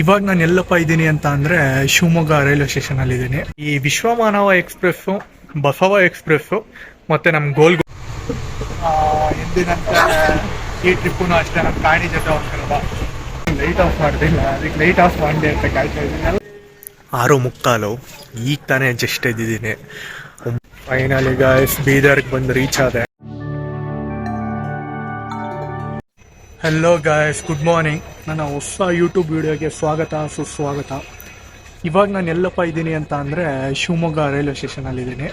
ಇವಾಗ ನಾನು ಎಲ್ಲಪ್ಪ ಇದ್ದೀನಿ ಅಂತ ಅಂದರೆ ಶಿವಮೊಗ್ಗ ರೈಲ್ವೆ ಸ್ಟೇಷನಲ್ಲಿ ಇದ್ದೀನಿ. ಈ ವಿಶ್ವಮಾನವ ಎಕ್ಸ್ಪ್ರೆಸ್ಸು, ಬಸವ ಎಕ್ಸ್ಪ್ರೆಸ್ಸು ಮತ್ತು ನಮ್ಮ ಎಂದಿನಂತೆ ಈ ಟ್ರಿಪ್ಪು ಅಷ್ಟೇ. ನಮ್ಮ ಕಾಣಿ ಜೊತೆ ಹೋಗ್ತಾರಲ್ಲ, ಲೈಟ್ ಆಫ್ ಮಾಡ್ತಿಲ್ಲ, ಅದಕ್ಕೆ ಲೈಟ್ ಆಫ್ ಮಾಡಿ ಅಂತ ಕಾಯ್ತಾ ಇದ್ದೀನಿ. 6:45 ಈಗ ತಾನೇ ಜಸ್ಟ್ ಇದ್ದಿದ್ದೀನಿ. ಫೈನಲಿ ಗಾಯ್ಸ್ ಬೀದರ್ಗೆ ಬಂದು ರೀಚ್ ಆದೆ. Hello guys, good morning. ನನ್ನ ಹೊಸ ಯೂಟ್ಯೂಬ್ ವಿಡಿಯೋಗೆ ಸ್ವಾಗತ, ಸುಸ್ವಾಗತ. ಇವಾಗ ನಾನು ಎಲ್ಲಪ್ಪ ಇದ್ದೀನಿ ಅಂತ ಅಂದರೆ ಶಿವಮೊಗ್ಗ ರೈಲ್ವೆ ಸ್ಟೇಷನಲ್ಲಿದ್ದೀನಿ.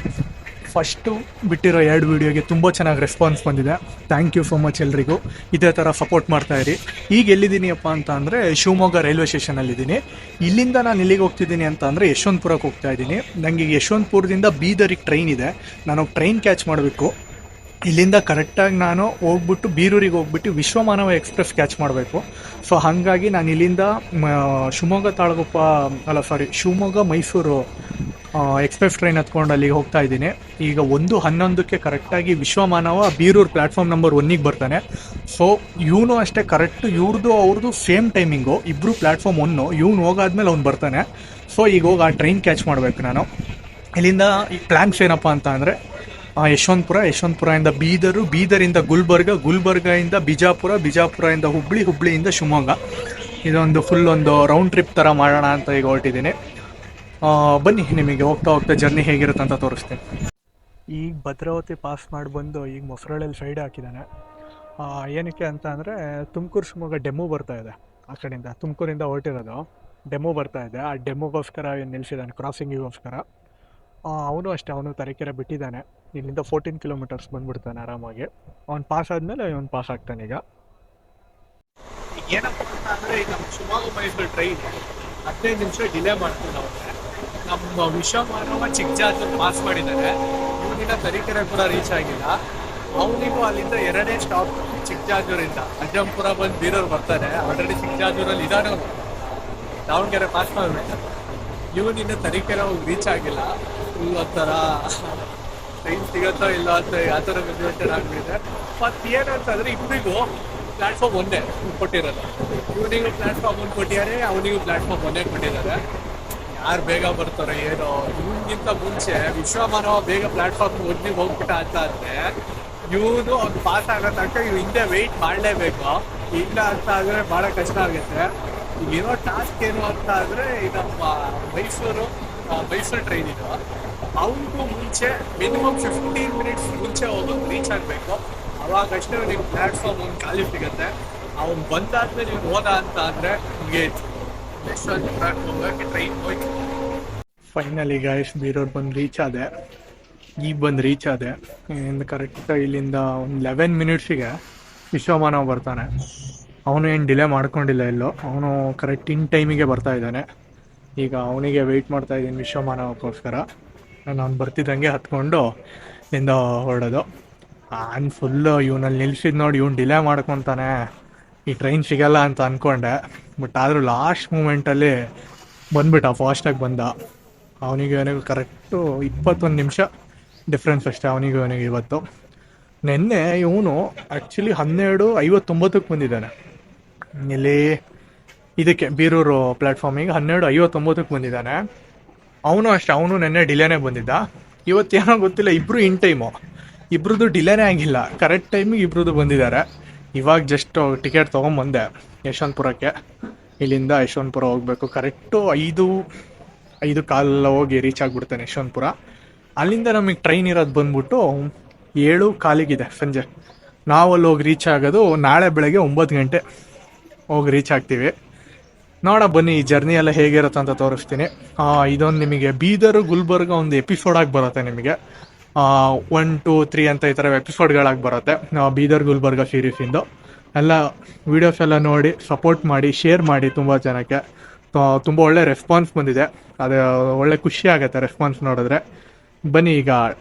ಫಸ್ಟು ಬಿಟ್ಟಿರೋ 2 ವೀಡಿಯೋಗೆ ತುಂಬ ಚೆನ್ನಾಗಿ ರೆಸ್ಪಾನ್ಸ್ ಬಂದಿದೆ. ಥ್ಯಾಂಕ್ ಯು ಸೋ ಮಚ್ ಎಲ್ರಿಗೂ. ಇದೇ ಥರ ಸಪೋರ್ಟ್ ಮಾಡ್ತಾಯಿರಿ. ಈಗ ಎಲ್ಲಿದ್ದೀನಿಯಪ್ಪ ಅಂತ ಅಂದರೆ ಶಿವಮೊಗ್ಗ ರೈಲ್ವೆ ಸ್ಟೇಷನಲ್ಲಿದ್ದೀನಿ. ಇಲ್ಲಿಂದ ನಾನು ಎಲ್ಲಿಗೆ ಹೋಗ್ತಿದ್ದೀನಿ ಅಂತ ಅಂದರೆ ಯಶವಂತಪುರಕ್ಕೆ ಹೋಗ್ತಾ ಇದ್ದೀನಿ. ನನಗೆ ಯಶವಂತಪುರದಿಂದ ಬೀದರಿಗೆ ಟ್ರೈನ್ ಇದೆ. ನಾನು ಟ್ರೈನ್ ಕ್ಯಾಚ್ ಮಾಡಬೇಕು. ಇಲ್ಲಿಂದ ಕರೆಕ್ಟಾಗಿ ನಾನು ಹೋಗ್ಬಿಟ್ಟು ಬೀರೂರಿಗೆ ಹೋಗ್ಬಿಟ್ಟು ವಿಶ್ವಮಾನವ ಎಕ್ಸ್ಪ್ರೆಸ್ ಕ್ಯಾಚ್ ಮಾಡಬೇಕು. ಸೊ ಹಾಗಾಗಿ ನಾನು ಇಲ್ಲಿಂದ ಶಿವಮೊಗ್ಗ ಮೈಸೂರು ಎಕ್ಸ್ಪ್ರೆಸ್ ಟ್ರೈನ್ ಹತ್ಕೊಂಡು ಅಲ್ಲಿಗೆ ಹೋಗ್ತಾ ಇದ್ದೀನಿ. ಈಗ 1:11ಕ್ಕೆ ಕರೆಕ್ಟಾಗಿ ವಿಶ್ವಮಾನವ ಬೀರೂರು ಪ್ಲ್ಯಾಟ್ಫಾರ್ಮ್ ನಂಬರ್ 1ಗೆ ಬರ್ತಾನೆ. ಸೊ ಇವನು ಅಷ್ಟೇ ಕರೆಕ್ಟು, ಅವ್ರದ್ದು ಸೇಮ್ ಟೈಮಿಂಗು. ಇಬ್ಬರು ಪ್ಲ್ಯಾಟ್ಫಾರ್ಮ್ 1, ಇವನು ಹೋಗಾದ್ಮೇಲೆ ಅವ್ನು ಬರ್ತಾನೆ. ಸೊ ಈಗ ಹೋಗಿ ಆ ಟ್ರೈನ್ ಕ್ಯಾಚ್ ಮಾಡಬೇಕು ನಾನು. ಇಲ್ಲಿಂದ ಈ ಪ್ಲ್ಯಾನ್ಸ್ ಏನಪ್ಪ ಅಂತ ಅಂದರೆ ಯಶವಂತಪುರದಿಂದ ಬೀದರು, ಬೀದರಿಂದ ಗುಲ್ಬರ್ಗದಿಂದ ಬಿಜಾಪುರ, ಬಿಜಾಪುರದಿಂದ ಹುಬ್ಳಿಯಿಂದ ಶಿವಮೊಗ್ಗ. ಇದೊಂದು ಫುಲ್ ಒಂದು ರೌಂಡ್ ಟ್ರಿಪ್ ಥರ ಮಾಡೋಣ ಅಂತ ಈಗ ಹೊರಟಿದ್ದೀನಿ. ಬನ್ನಿ, ನಿಮಗೆ ಹೋಗ್ತಾ ಜರ್ನಿ ಹೇಗಿರುತ್ತೆ ಅಂತ ತೋರಿಸ್ತೀನಿ. ಈಗ ಭದ್ರಾವತಿ ಪಾಸ್ ಮಾಡಿ ಬಂದು ಈಗ ಮೊಸರಳ್ಳಿಯಲ್ಲಿ ಸೈಡ್ ಹಾಕಿದ್ದಾನೆ. ಏನಕ್ಕೆ ಅಂತ ಅಂದರೆ ತುಮಕೂರು ಶಿವಮೊಗ್ಗ ಡೆಮೋ ಬರ್ತಾ ಇದೆ. ಆ ಕಡೆಯಿಂದ ತುಮಕೂರಿಂದ ಹೊರಟಿರೋದು ಡೆಮೋ ಬರ್ತಾ ಇದೆ. ಆ ಡೆಮೋಗೋಸ್ಕರ ಏನು ನಿಲ್ಲಿಸಿದ್ದಾನೆ, ಕ್ರಾಸಿಂಗಿಗೋಸ್ಕರ. ಅವನು ಅಷ್ಟೇ, ಅವನು ತರೀಕೆರೆ ಬಿಟ್ಟಿದ್ದಾನೆ. ಇಲ್ಲಿಂದ 14 ಕಿಲೋಮೀಟರ್ಸ್ ಬಂದ್ಬಿಡ್ತಾನೆ ಆರಾಮಾಗಿ. ಅವ್ನು ಪಾಸ್ ಆದಮೇಲೆ ಇವನು ಪಾಸ್ ಆಗ್ತಾನೆ. ಈಗ ಏನಪ್ಪ ಅಂತ ಅಂದರೆ ಈಗ ನಮ್ಮ ಶಿವಮೊಗ್ಗ ಮೈಸೂರು ಟ್ರೈನ್ 15 ನಿಮಿಷ ಡಿಲೇ ಮಾಡ್ತೀವಿ ನಾವು. ನಮ್ಮ ವಿಶ್ವಮಾನವ ಚಿಕ್ಕಜಾಜೂರು ಪಾಸ್ ಮಾಡಿದ್ದಾರೆ. ಇವನಿಂದ ತರೀಕೆರೆ ಕೂಡ ರೀಚ್ ಆಗಿಲ್ಲ. ಅವನಿಗೂ ಅಲ್ಲಿಂದ 2ನೇ ಸ್ಟಾಪ್ ಚಿಕ್ಕಜಾಜೂರಿಂದ ಅಜ್ಜಂಪುರ ಬಂದು ಬೀರೂರು ಬರ್ತಾನೆ. ಆಲ್ರೆಡಿ ಚಿಕ್ಕಜಾಜೂರಲ್ಲಿ ಇದ್ದಾನೆ ಅವನು. ದಾವಣಗೆರೆ ಪಾಸ್ ಮಾಡಿಬಿಟ್ಟು ಇವನಿಂದ ತರೀಕೆರೆ ಹೋಗಿ ರೀಚ್ ಆಗಿಲ್ಲ. ಫುಲ್ ಒಂಥರ ಟ್ರೈನ್ ಸಿಗುತ್ತೋ ಇಲ್ಲ ಅಂತ ಆ ಥರ ಕನ್ಫ್ಯೂಷನ್ ಆಗಿಬಿಟ್ಟಿದೆ. ಮತ್ತು ಏನಂತಂದರೆ ಇಬ್ಬರಿಗೂ ಪ್ಲ್ಯಾಟ್ಫಾರ್ಮ್ 1 ಕೊಟ್ಟಿರೋದು. ಇವನಿಗೂ ಪ್ಲ್ಯಾಟ್ಫಾರ್ಮ್ 1 ಕೊಟ್ಟಿದ್ದಾರೆ, ಅವನಿಗೂ ಪ್ಲ್ಯಾಟ್ಫಾರ್ಮ್ 1 ಕೊಟ್ಟಿದ್ದಾರೆ. ಯಾರು ಬೇಗ ಬರ್ತಾರೋ ಏನೋ. ಇವನಿಗಿಂತ ಮುಂಚೆ ವಿಶ್ವಮಾನವ ಬೇಗ ಪ್ಲ್ಯಾಟ್ಫಾರ್ಮ್ 1ಗೆ ಹೋಗ್ಬಿಟ್ಟ ಅಂತ ಅಂದರೆ ಇವನು ಅವ್ನು ಪಾಸ್ ಆಗೋ ತನಕ ಇವ್ ಹಿಂದೆ ವೆಯ್ಟ್ ಮಾಡಲೇಬೇಕು. ಇಲ್ಲ ಅಂತ ಆದರೆ ಭಾಳ ಕಷ್ಟ ಆಗುತ್ತೆ. ಇಲ್ಲಿರೋ ಟಾಸ್ಕ್ ಏನು ಅಂತ ಅಂದರೆ ನಮ್ಮ ಮೈಸೂರು ಟ್ರೈನ್ ಇದು. ಅವನಿಗೂ ಮುಂಚೆ ಮಿನಿಮಮ್ 15 ಮಿನಿಟ್ಸ್ ಮುಂಚೆ ಹೋಗೋದು ರೀಚ್ ಆಗಬೇಕು. ಅವಾಗಷ್ಟೇ ನಿಮ್ಗೆ ಪ್ಲ್ಯಾಟ್ಫಾರ್ಮ್ 1 ಖಾಲಿ ಸಿಗುತ್ತೆ. ಅವ್ನು ಬಂದಾದ್ಮೇಲೆ ನೀವು ಹೋದ ಅಂತ ಅಂದರೆ ನಿಮಗೆ ಹೋಗೋಕ್ಕೆ ಟ್ರೈನ್ ಹೋಯ್ತು. ಫೈನಲಿ ಗಾಯ್ಸ್ ಬೀರೂರು ಬಂದು ರೀಚ್ ಆದೆ. ಕರೆಕ್ಟಾಗಿ ಇಲ್ಲಿಂದ ಒಂದು 11 ಮಿನಿಟ್ಸಿಗೆ ವಿಶ್ವಮಾನವ ಬರ್ತಾನೆ. ಅವನು ಏನು ಡಿಲೇ ಮಾಡ್ಕೊಂಡಿಲ್ಲ ಎಲ್ಲೋ, ಅವನು ಕರೆಕ್ಟ್ ಇನ್ ಟೈಮಿಗೆ ಬರ್ತಾ ಇದ್ದಾನೆ. ಈಗ ಅವನಿಗೆ ವೆಯ್ಟ್ ಮಾಡ್ತಾ ಇದ್ದೀನಿ ವಿಶ್ವಮಾನವಕ್ಕೋಸ್ಕರ. ನಾನು ಬರ್ತಿದ್ದಂಗೆ ಹತ್ಕೊಂಡು ಇಲ್ಲಿಂದ ಹೊರಡೋದು. ನಾನು ಫುಲ್ಲು ಇವನಲ್ಲಿ ನಿಲ್ಸಿದ್ದು ನೋಡಿ ಇವನು ಡಿಲೇ ಮಾಡ್ಕೊತಾನೆ, ಈ ಟ್ರೈನ್ ಸಿಗಲ್ಲ ಅಂತ ಅಂದ್ಕೊಂಡೆ. ಬಟ್ ಆದರೂ ಲಾಸ್ಟ್ ಮೂಮೆಂಟಲ್ಲಿ ಬಂದ್ಬಿಟ್ಟ, ಫಾಸ್ಟಾಗಿ ಬಂದ. ಅವನಿಗೂ ಕರೆಕ್ಟು 21 ನಿಮಿಷ ಡಿಫ್ರೆನ್ಸ್ ಅಷ್ಟೇ ಅವನಿಗೆ ಇವತ್ತು. ನಿನ್ನೆ ಇವನು ಆ್ಯಕ್ಚುಲಿ 12:59ಕ್ಕೆ ಬಂದಿದ್ದಾನೆ. ಇಲ್ಲಿ ಇದಕ್ಕೆ ಬೀರೂರು ಪ್ಲ್ಯಾಟ್ಫಾರ್ಮಿಗೆ 12:59ಕ್ಕೆ ಬಂದಿದ್ದಾನೆ. ಅವನು ಅಷ್ಟೇ, ಅವನು ನೆನ್ನೆ ಡಿಲೇನೇ ಬಂದಿದ್ದ. ಇವತ್ತೇನೋ ಗೊತ್ತಿಲ್ಲ, ಇಬ್ಬರು ಇನ್ ಟೈಮು, ಇಬ್ರದ್ದು ಡಿಲೇನೇ ಆಗಿಲ್ಲ, ಕರೆಕ್ಟ್ ಟೈಮಿಗೆ ಇಬ್ರದ್ದು ಬಂದಿದ್ದಾರೆ. ಇವಾಗ ಜಸ್ಟ್ ಟಿಕೆಟ್ ತೊಗೊಂಬಂದೆ ಯಶವಂತಪುರಕ್ಕೆ. ಇಲ್ಲಿಂದ ಯಶವಂತಪುರ ಹೋಗಬೇಕು. ಕರೆಕ್ಟು 5:15 ಹೋಗಿ ರೀಚ್ ಆಗಿಬಿಡ್ತಾನೆ ಯಶವಂತಪುರ. ಅಲ್ಲಿಂದ ನಮಗೆ ಟ್ರೈನ್ ಇರೋದು ಬಂದ್ಬಿಟ್ಟು 7:15 ಸಂಜೆ. ನಾವಲ್ಲಿ ಹೋಗಿ ರೀಚ್ ಆಗೋದು ನಾಳೆ ಬೆಳಗ್ಗೆ 9 ಗಂಟೆ ಹೋಗಿ ರೀಚ್ ಆಗ್ತೀವಿ. ನೋಡ ಬನ್ನಿ, ಈ ಜರ್ನಿ ಎಲ್ಲ ಹೇಗಿರುತ್ತೆ ಅಂತ ತೋರಿಸ್ತೀನಿ. ಇದೊಂದು ನಿಮಗೆ ಬೀದರು ಗುಲ್ಬರ್ಗ ಒಂದು ಎಪಿಸೋಡಾಗಿ ಬರುತ್ತೆ. ನಿಮಗೆ 1, 2, 3 ಅಂತ ಈ ಥರ ಎಪಿಸೋಡ್ಗಳಾಗಿ ಬರುತ್ತೆ ಬೀದರ್ ಗುಲ್ಬರ್ಗ ಸೀರೀಸಿಂದು. ಎಲ್ಲ ವೀಡಿಯೋಸ್ ಎಲ್ಲ ನೋಡಿ ಸಪೋರ್ಟ್ ಮಾಡಿ, ಶೇರ್ ಮಾಡಿ. ತುಂಬ ಜನಕ್ಕೆ ತುಂಬ ಒಳ್ಳೆ ರೆಸ್ಪಾನ್ಸ್ ಬಂದಿದೆ. ಅದು ಒಳ್ಳೆ ಖುಷಿ ಆಗುತ್ತೆ ರೆಸ್ಪಾನ್ಸ್ ನೋಡಿದ್ರೆ. ಬನ್ನಿ ಈಗ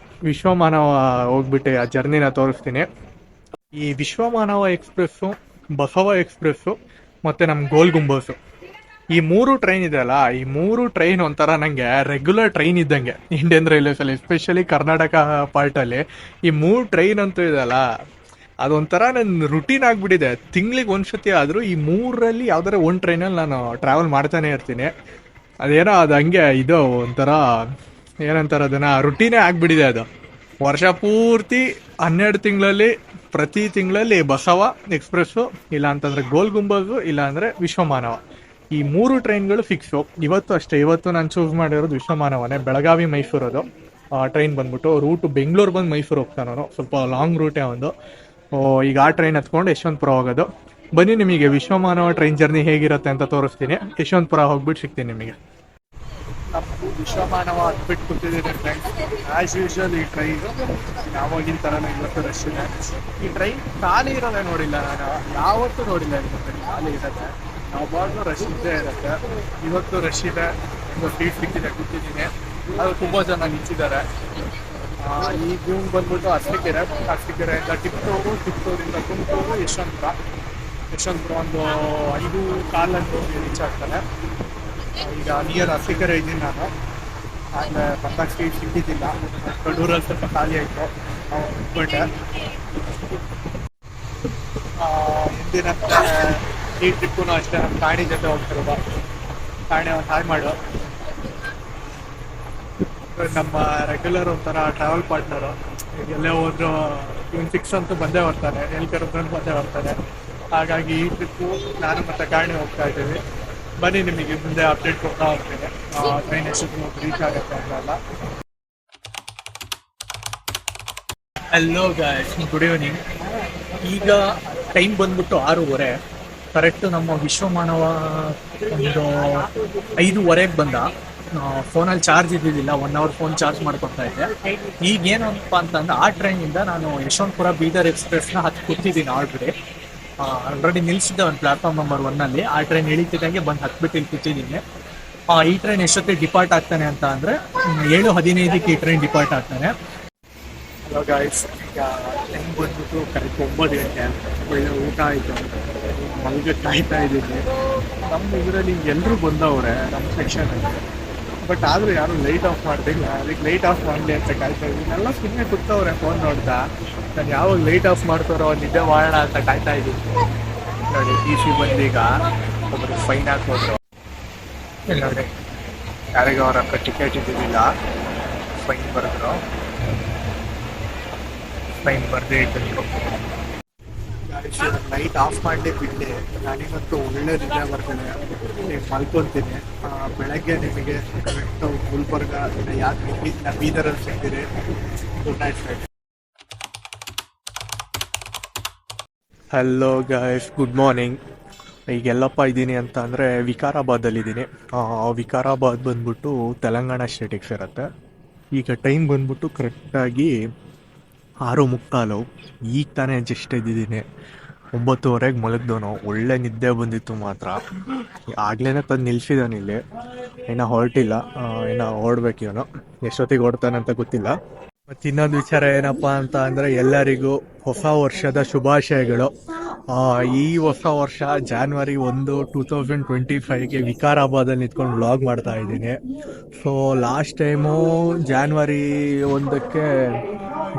ವಿಶ್ವಮಾನವ ಹೋಗ್ಬಿಟ್ಟು ಆ ಜರ್ನಿನ ತೋರಿಸ್ತೀನಿ. ಈ ವಿಶ್ವಮಾನವ ಎಕ್ಸ್ಪ್ರೆಸ್ಸು, ಬಸವ ಎಕ್ಸ್ಪ್ರೆಸ್ಸು ಮತ್ತು ನಮ್ಮ ಗೋಲ್ ಗುಂಬಸು, ಈ 3 ಟ್ರೈನ್ ಇದೆಯಲ್ಲ, ಈ 3 ಟ್ರೈನ್ ಒಂಥರ ನನಗೆ ರೆಗ್ಯುಲರ್ ಟ್ರೈನ್ ಇದ್ದಂಗೆ ಇಂಡಿಯನ್ ರೈಲ್ವೇಸಲ್ಲಿ, ಎಸ್ಪೆಷಲಿ ಕರ್ನಾಟಕ ಪಾರ್ಟಲ್ಲಿ. ಈ 3 ಟ್ರೈನ್ ಅಂತೂ ಇದೆಯಲ್ಲ, ಅದೊಂಥರ ನನ್ನ ರುಟೀನ್ ಆಗಿಬಿಟ್ಟಿದೆ. ತಿಂಗ್ಳಿಗೆ ಒಂದ್ಸತಿ ಆದರೂ ಈ ಮೂರರಲ್ಲಿ ಯಾವ್ದಾರ ಒಂದು ಟ್ರೈನಲ್ಲಿ ನಾನು ಟ್ರಾವೆಲ್ ಮಾಡ್ತಾನೆ ಇರ್ತೀನಿ. ಅದೇನೋ ಅದು ಹಂಗೆ ಇದು ಒಂಥರ ಏನಂತಾರೆ ಅದನ್ನು, ರುಟೀನೇ ಆಗಿಬಿಟ್ಟಿದೆ ಅದು. ವರ್ಷ ಪೂರ್ತಿ 12 ತಿಂಗಳಲ್ಲಿ ಪ್ರತಿ ತಿಂಗಳಲ್ಲಿ ಬಸವ ಎಕ್ಸ್ಪ್ರೆಸ್ಸು, ಇಲ್ಲ ಅಂತಂದರೆ ಗೋಲ್ ಗುಂಬಜು, ಇಲ್ಲ ಅಂದರೆ ವಿಶ್ವಮಾನವ, ಈ 3 ಟ್ರೈನ್ಗಳು ಫಿಕ್ಸು. ಇವತ್ತು ಅಷ್ಟೇ, ಇವತ್ತು ನಾನು ಚೂಸ್ ಮಾಡಿರೋದು ವಿಶ್ವಮಾನವನೇ. ಬೆಳಗಾವಿ ಮೈಸೂರದು ಟ್ರೈನ್ ಬಂದ್ಬಿಟ್ಟು ರೂಟು ಬೆಂಗಳೂರು ಬಂದು ಮೈಸೂರು ಹೋಗ್ತಾನೆ ನಾನು, ಸ್ವಲ್ಪ ಲಾಂಗ್ ರೂಟೇ ಒಂದು. ಈಗ ಆ ಟ್ರೈನ್ ಹತ್ಕೊಂಡು ಯಶವಂತಪುರ ಹೋಗೋದು. ಬನ್ನಿ ನಿಮಗೆ ವಿಶ್ವಮಾನವ ಟ್ರೈನ್ ಜರ್ನಿ ಹೇಗಿರುತ್ತೆ ಅಂತ ತೋರಿಸ್ತೀನಿ. ಯಶವಂತಪುರ ಹೋಗ್ಬಿಟ್ಟು ಸಿಗ್ತೀನಿ ನಿಮಗೆ. ನಮ್ಮದು ವಿಶ್ವಮಾನವ ಹತ್ಬಿಟ್ಟು ಕೂತಿದ್ದೀನಿ ಟ್ರೈನ್. ಆ್ಯಸ್ ಯೂಶ್ವಲ್ ಈ ಟ್ರೈನ್ ಯಾವಾಗಿನ ಥರನೇ ಇವತ್ತು ರಶ್ ಇದೆ. ಈ ಟ್ರೈನ್ ಖಾಲಿ ಇರೋದೇ ನೋಡಿಲ್ಲ ನಾನು, ಯಾವತ್ತೂ ನೋಡಿಲ್ಲ ಇದು ಟ್ರೈನ್ ಖಾಲಿ ಇರುತ್ತೆ. ಯಾವಾಗಲೂ ರಶ್ ಇದ್ದೇ ಇರುತ್ತೆ. ಇವತ್ತು ರಶ್ ಇದೆ, ಒಂದು ಸೀಟ್ ಸಿಕ್ಕಿದೆ, ಕೂತಿದ್ದೀನಿ. ಅದು ತುಂಬ ಜನ ನಿಂತಿದ್ದಾರೆ. ಈ ಜೂನ್ ಬಂದ್ಬಿಟ್ಟು ಅರಸೀಕೆರೆಯಿಂದ ಟಿಪ್ಪೂರಿಂದ ತುಮಕೂರು, ಯಶವಂತಪುರ ಒಂದು 5 ಕಾಲಂಟು ರೀಚ್ ಆಗ್ತಾರೆ. ಈಗ ನಿಯರ್ ಅರಸೀಕೆರೆ ಇದ್ದೀನಿ ನಾನು. ಆದರೆ ಬಂದಾಗ ಸೀಟ್ ಸಿಕ್ಕಿದ್ದಿಲ್ಲ, ಕಡೂರಲ್ಲಿ ಸ್ವಲ್ಪ ಖಾಲಿ ಆಯಿತು, ಬಿಟ್ಬಿಟ್ಟೆ. ಹಿಂದಿನಂತೆ ಈ ಟ್ರಿಪ್ಪು ಅಷ್ಟೇ ನಮ್ಮ ಕಾಣಿ ಜೊತೆ ಹೋಗ್ತಿರೋದು. ಕಾಣಿ ಒಂದು ಹಾಯ್ ಮಾಡು. ನಮ್ಮ ರೆಗ್ಯುಲರ್ ಒಂಥರ ಟ್ರಾವೆಲ್ ಪಾರ್ಟ್ನರು. ಎಲ್ಲೇ ಹೋದ್ರು ಇವನ್ 6 ಅಂತೂ ಬಂದೇ ಬರ್ತಾನೆ, ಎಲ್ಲಿ ಕರೆದ್ರೂ ಬಂದೇ ಬರ್ತಾನೆ. ಹಾಗಾಗಿ ಈ ಟ್ರಿಪ್ಪು ನಾನು ಮತ್ತೆ ಕಾಣಿ ಹೋಗ್ತಾ ಇದ್ದೀವಿ. ಬನ್ನಿ ನಿಮಗೆ ಮುಂದೆ ಅಪ್ಡೇಟ್ ಕೊಡ್ತಾ ಹೋಗ್ತೇನೆ, ಟ್ರೈನ್ ಎಷ್ಟು ರೀಚ್ ಆಗುತ್ತೆ ಅಂತೆಲ್ಲ. Hello guys, good evening. ಈಗ ಟೈಮ್ ಬಂದ್ಬಿಟ್ಟು 6:30. ಕರೆಕ್ಟು ನಮ್ಮ ವಿಶ್ವಮಾನವ ಒಂದು 5:15 ಬಂದ. ಫೋನಲ್ಲಿ ಚಾರ್ಜ್ ಇದ್ದಿದ್ದಿಲ್ಲ, 1 ಅವರ್ ಫೋನ್ ಚಾರ್ಜ್ ಮಾಡ್ಕೊತಾ ಇದ್ದೆ. ಈಗೇನಪ್ಪ ಅಂತಂದ್ರೆ ಆ ಟ್ರೈನಿಂದ ನಾನು ಯಶವಂತಪುರ ಬೀದರ್ ಎಕ್ಸ್ಪ್ರೆಸ್ನ ಹತ್ತು ಕೂತಿದ್ದೀನಿ. ಆಲ್ರೆಡಿ ನಿಲ್ಲಿಸಿದ್ದೆ ಒಂದು ಪ್ಲಾಟ್ಫಾರ್ಮ್ ನಂಬರ್ 1ನಲ್ಲಿ. ಆ ಟ್ರೈನ್ ಇಳಿತಿದ್ದಂಗೆ ಬಂದು ಹತ್ಬಿಟ್ಟು ಇಲ್ಲಿ ಕೂತಿದ್ದೀನಿ. ಈ ಟ್ರೈನ್ ಎಷ್ಟೊತ್ತಿಗೆ ಡಿಪಾರ್ಟ್ ಆಗ್ತಾನೆ ಅಂತ ಅಂದರೆ 7:15ಕ್ಕೆ ಈ ಟ್ರೈನ್ ಡಿಪಾರ್ಟ್ ಆಗ್ತಾನೆ. ಹಲೋ ಗಾಯ್ಸ್, ಈಗ ಟೈಮ್ ಬಂದ್ಬಿಟ್ಟು ಕರೆಕ್ಟ್ 9 ಗಂಟೆ. ಒಳ್ಳೆ ಊಟ ಆಯಿತು, ಮಲ್ಗೆ ಕಾಯ್ತಾ ಇದ್ದೀನಿ. ನಮ್ಮ ಇದರಲ್ಲಿ ಎಲ್ಲರೂ ಬಂದವ್ರೆ ನಮ್ಮ ಸೆಕ್ಷನಲ್ಲಿ, ಬಟ್ ಆದರೂ ಯಾರು ಲೈಟ್ ಆಫ್ ಮಾಡ್ತಿಲ್ಲ. ಅದಕ್ಕೆ ಲೈಟ್ ಆಫ್ ಮಾಡಲಿ ಅಂತ ಕಾಯ್ತಾ ಇದ್ದೀನಿ. ಎಲ್ಲ ಸುಮ್ಮನೆ ಕೂತವ್ರೆ ಫೋನ್ ನೋಡ್ತಾ. ನಾನು ಯಾವಾಗ ಲೈಟ್ ಆಫ್ ಮಾಡ್ತಾರೋ ನಿದ್ದೆ ಮಾಡೋಣ ಅಂತ ಕಾಯ್ತಾ ಇದ್ದೀನಿ. ನೋಡಿ ಟಿ ಬಂದೀಗ ಒಬ್ಬರು ಫೈನ್ ಹಾಕ್ಬೋದು. ನೋಡಿ ಯಾರಿಗೆ ಅವ್ರ ಹತ್ರ ಟಿಕೆಟ್ ಇದ್ದಿದ್ದಿಲ್ಲ, ಫೈನ್ ಬರೆದ್ರು. ಫೈನ್ ಬರದೇ ಇದ್ದರು. ಲೈಟ್ ಆಫ್ ಮಾಡಲೇ ಬಿಟ್ಟೆ. ನನಗಂತೂ ಒಳ್ಳೆ ನಿದ್ದೆ ಬರ್ತದೆ, ಮಲ್ಕೊತೀನಿ. ಬೆಳಗ್ಗೆ ನಿಮಗೆ ಕರೆಕ್ಟು ಗುಲ್ಬರ್ಗ ಯಾದಗಿರಿ ಬೀದರಲ್ಲಿ ಸಿಗ್ತೀರಿ. Good night friends. Hello guys, good morning. ಈಗ ಎಲ್ಲಪ್ಪ ಇದ್ದೀನಿ ಅಂತ ಅಂದರೆ ವಿಕಾರಾಬಾದಲ್ಲಿದ್ದೀನಿ. ವಿಕಾರಾಬಾದ್ ಬಂದ್ಬಿಟ್ಟು ತೆಲಂಗಾಣ ಸ್ಟೇಟಿಗೆ ಸೇರುತ್ತೆ. ಈಗ ಟೈಮ್ ಬಂದ್ಬಿಟ್ಟು ಕರೆಕ್ಟಾಗಿ 6:45. ಈಗ ತಾನೇ ಜಸ್ಟ್ ಇದ್ದಿದ್ದೀನಿ. 9:30ಗೆ ಮಲಗ್ದವನು. ಒಳ್ಳೆ ನಿದ್ದೆ ಬಂದಿತ್ತು ಮಾತ್ರ. ಆಗ್ಲೇ ತಂದು ನಿಲ್ಸಿದ್ದಾನೆ ಇಲ್ಲಿ, ಏನೋ ಹೊರಟಿಲ್ಲ, ಏನೋ ಓಡ್ಬೇಕು ಇವನು. ಎಷ್ಟೊತ್ತಿಗೆ ಓಡ್ತಾನೆ ಅಂತ ಗೊತ್ತಿಲ್ಲ. ಮತ್ತು ಇನ್ನೊಂದು ವಿಚಾರ ಏನಪ್ಪ ಅಂತ ಅಂದರೆ ಎಲ್ಲರಿಗೂ ಹೊಸ ವರ್ಷದ ಶುಭಾಶಯಗಳು. ಈ ಹೊಸ ವರ್ಷ January 1, 2025ಗೆ ವಿಕಾರಾಬಾದಲ್ಲಿ ನಿಂತ್ಕೊಂಡು ವ್ಲಾಗ್ ಮಾಡ್ತಾ ಇದ್ದೀನಿ. ಸೊ ಲಾಸ್ಟ್ ಟೈಮು January 1ಕ್ಕೆ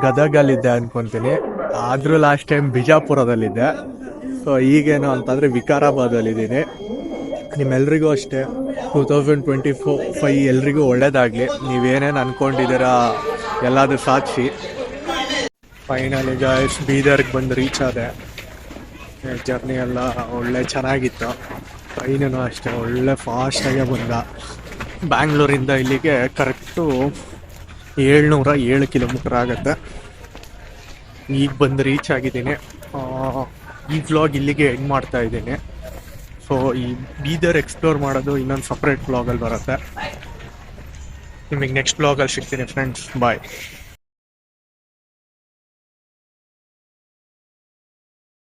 ಗದಗಲ್ಲಿದ್ದೆ ಅನ್ಕೊತೀನಿ, ಆದರೂ ಲಾಸ್ಟ್ ಟೈಮ್ ಬಿಜಾಪುರದಲ್ಲಿದ್ದೆ. ಸೊ ಈಗೇನು ಅಂತಂದರೆ ವಿಕಾರಾಬಾದಲ್ಲಿದ್ದೀನಿ. ನಿಮ್ಮೆಲ್ರಿಗೂ ಅಷ್ಟೇ 2025 ಎಲ್ರಿಗೂ ಒಳ್ಳೇದಾಗಲಿ. ನೀವೇನೇನು ಅಂದ್ಕೊಂಡಿದ್ದೀರಾ ಎಲ್ಲಾದರೂ ಸಾಧಿಸಿ. ಫೈನಲಿ ಗಾಯ್ಸ್ ಬೀದರ್ಗೆ ಬಂದು ರೀಚ್ ಆದೆ. ಜರ್ನಿ ಎಲ್ಲ ಒಳ್ಳೆ ಚೆನ್ನಾಗಿತ್ತು. ಟ್ರೈನೂ ಅಷ್ಟೇ ಒಳ್ಳೆ ಫಾಸ್ಟಾಗೆ ಬಂದ. ಬ್ಯಾಂಗ್ಳೂರಿಂದ ಇಲ್ಲಿಗೆ ಕರೆಕ್ಟು 707 ಕಿಲೋಮೀಟರ್ ಆಗುತ್ತೆ. ಈಗ ಬಂದು ರೀಚ್ ಆಗಿದ್ದೀನಿ. ಈ ವ್ಲಾಗ್ ಇಲ್ಲಿಗೆ ಎಂಡ್ ಮಾಡ್ತಾ ಇದ್ದೀನಿ. ಸೊ ಈ ಬೀದರ್ ಎಕ್ಸ್ಪ್ಲೋರ್ ಮಾಡೋದು ಇನ್ನೊಂದು ಸಪ್ರೇಟ್ ವ್ಲಾಗಲ್ಲಿ ಬರುತ್ತೆ. ನಿಮಗೆ ನೆಕ್ಸ್ಟ್ ವ್ಲಾಗಲ್ಲಿ ಸಿಗ್ತೀನಿ ಫ್ರೆಂಡ್ಸ್. ಬಾಯ್.